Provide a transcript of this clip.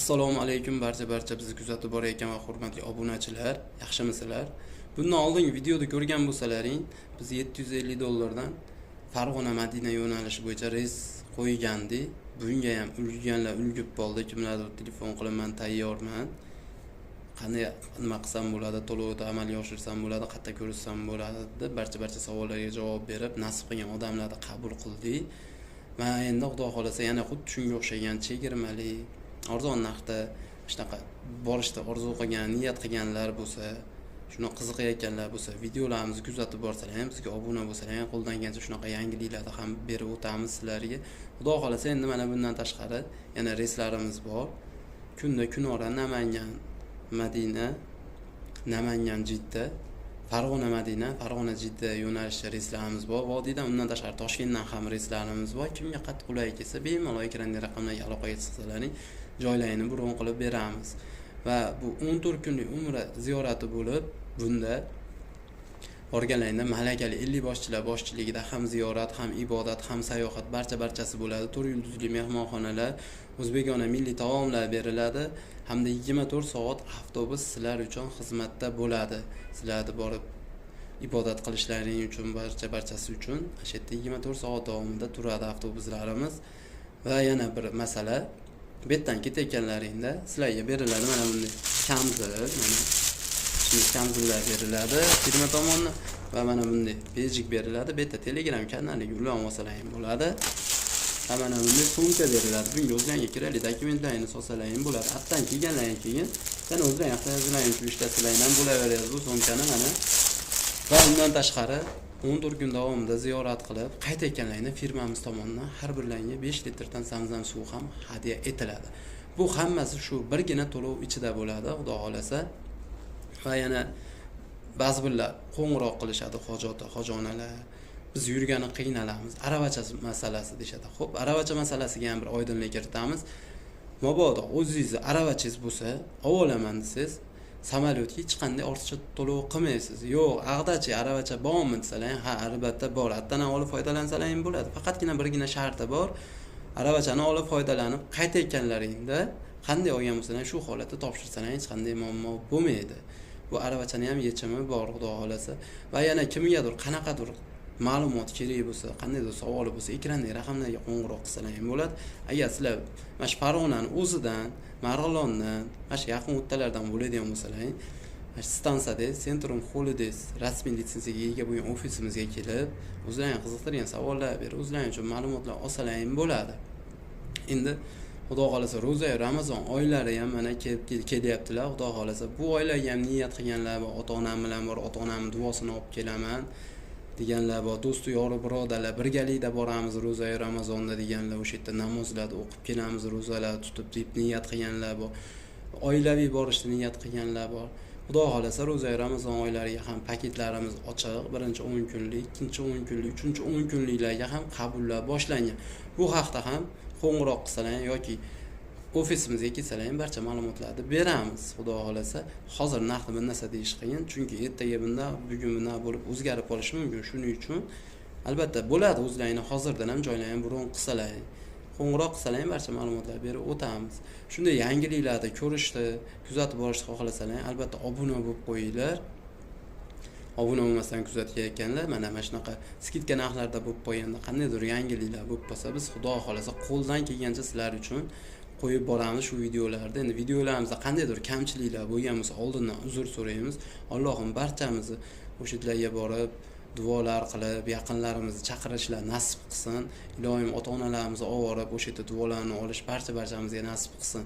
Assalomu alaykum barcha bizni kuzatib borayotgan va hurmatli obunachilar, yaxshimisizlar? Bundan oldingi videoda ko'rgan bo'lsalaring, biz $750 Farg'ona Madina yo'nalishi bo'yicha reys qo'ygandik. Bunga ham ulgurganlar ulgib qoldi. Kimlardir telefon qilib men tayyorman. Qanday nima qilsam bo'ladi, to'lovni amalga oshirsam bo'ladi, qayerda ko'rsam bo'ladi deb barcha savollarga javob berib, nasib qilgan odamlarni qabul qildik. Va endi Xudo xolasa yana xuddi shunga o'xshagan chegirmali arzon narxda shunaqa borishda orzu qilgan, niyat qilganlar bo'lsa, shuni qiziqayotganlar bo'lsa, videolarimizni kuzatib borsalar ham, bizga obuna bo'lsalar ham, qo'ldan kelgancha shunaqa yangiliklarni ham berib o'tamiz sizlarga. Xudo xolasa endi mana bundan tashqari yana reyslarimiz bor. Kunda Kunora Namangan Madina, Namangan Jidda, Farg'ona Madina, Farg'ona Jidda yo'nalishi reyslarimiz bor. Vodiydan undan tashqari Toshkentdan ham reyslarimiz bor. Kimga qattiq qulay kelsa, bemalol ekrandagi raqamlarga aloqaga chiqsalaring, joylarini bron qilib beramiz. Va bu 14 kunlik umra ziyorati bo'lib, bunda borganlaringda malakali 50 boshchilar boshchiligida ham ziyorat, ham ibodat, ham sayohat barchasi bo'ladi. 4 yulduzli mehmonxonalar, o'zbekona milliy taomlar beriladi hamda 24 soat avtobus sizlar uchun xizmatda bo'ladi. Sizlarni borib ibodat qilishlaring uchun barchasi uchun o'sha yerda 24 soat davomida turadi avtobuslarimiz. Va yana bir masala, bu yerdan ketayotganlaringda sizlarga beriladi mana bunday kamzil, mana kamzillar beriladi firma tomonidan va mana bunday bejik beriladi. Bu yerda Telegram kanaliga ulab olsalaring bo'ladi. Va mana bunday sumka beriladi. Bunga o'zlaringga kerakli dokumentlaringizni solsalaring bo'ladi. Hattan kelganlaringdan keyin sen o'zlaring avtomobillaringizni uchun ishlatsalaring ham bo'laveradi bu sumkani mana. Va undan tashqari 14 kun davomida ziyorat qilib qaytayotganlaringda firmamiz tomonidan har birlaringga 5 litrdan Zamzam suvi ham hadya etiladi. Bu hammasi shu birgina to'lov ichida bo'ladi, Xudo xolasa. Va yana ba'zi birlar qo'ng'iroq qilishadi, hojonalar. Biz yurgani qiynalamiz, aravacha masalasi deyshadi. Xo'p, aravacha masalasiga ham bir oydinlik kiritamiz. Mabodo o'zingizni aravachingiz bo'lsa, ovolaman desangiz, samolyotga hech qanday ortiqcha to'lov qilmaysiz. Yo'q, ag'dachi aravacha bormi desalar, ha, albatta bor. Hattan olib foydalansalaring bo'ladi. Faqatgina birgina sharti bor. Aravachani olib foydalanib qaytayotganlaringda qanday olgan bo'lsalar, shu holatda topshirsalar hech qanday muammo bo'lmaydi. Bu aravachani ham yechimi bor, Xudo xolasa. Va yana kimgadir qanaqadir ma'lumot kerak bo'lsa, qandaydir savoli bo'lsa, ekrandagi raqamlarga qo'ng'iroq qilsalar ham bo'ladi. Agar sizlar mana shu Farg'onaning o'zidan, Marg'ilondan, mana shu yaqin o'rtalardan bo'ladigan bo'lsalar, mana shu stansiyada Centrum Holidays rasmiy litsenziyaga ega bo'lgan ofisimizga kelib, o'zlaringizni qiziqtirgan savollar berib, o'zlaringiz uchun ma'lumotlar olsalar ham bo'ladi. Endi Xudo xolasa ro'za Ramazon oylari ham mana kelyaptilar. Xudo xolasa bu oylarga ham niyat qilganlar bor, ota-onam bilan bor, ota-onamning duosini olib kelaman deganlar bor, do'stu yori birodarlar birgalikda boramiz ro'za Ramazonda deganlar, o'sha yerda namozlarni o'qib kelamiz, ro'zalar tutib deb niyat qilganlar bor. Oilaviy borishni niyat qilganlar bor. Xudo xolasa ro'za Ramazon oylariga ham paketlarimiz ochiq. Birinchi 10 kunlik, ikkinchi 10 kunlik, uchinchi 10 kunliklarga ham qabullar boshlangan. Bu haqda ham qo'ng'iroq qilsalar yoki ofisimizga kelsalar ham barcha ma'lumotlarni beramiz. Xudo xolasa, hozir narxni bir narsa deyish qiyin, chunki ertaga bunda, bugun bunda bo'lib o'zgarib qolishi mumkin. Shuning uchun albatta bo'ladi, o'zlaringni hozirdan ham joylarni bron qilsalar, qo'ng'iroq qilsalar ham barcha ma'lumotlar berib o'tamiz. Shunday yangiliklarni ko'rishni, kuzatib borishni xohlasalar, albatta obuna bo'lib qo'yinglar. Obuna bo'lmasdan kuzatayotganlar mana shunaqa skidka narxlarda bo'lib qo'yganda qandaydir yangiliklar bo'lib qolsa, biz Xudo xolasa qo'ldan kelgancha sizlar uchun qo'yib boramiz shu videolarda. Endi videolarimizda qandaydir kamchiliklar bo'lgan bo'lsa, oldindan uzr so'raymiz. Allohim barchamizni o'sha yerlarga borib duolar qilib, yaqinlarimizni chaqirishlar nasib qilsin. Ilohim ota-onalarimizni olib borib o'sha yerda duolarni olish barchamizga nasib qilsin.